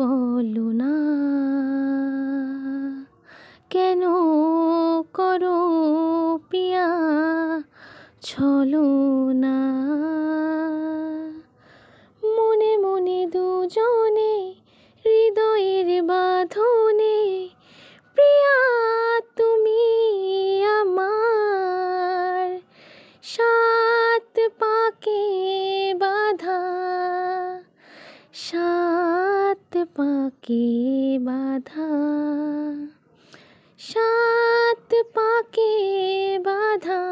বলো না কেন করো পিয়া ছলনা। মনে মনে দুজনে হৃদয়ের বাঁধনে প্রিয়া তুমি আমার, সাত পাকে বাঁধা, সাত পাকে বাঁধা, সাত পাকে বাঁধা,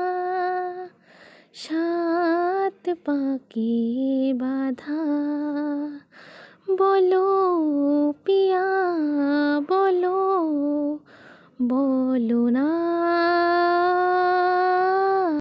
সাত পাকে বাঁধা। বলো পিয়া বলো, বলো না।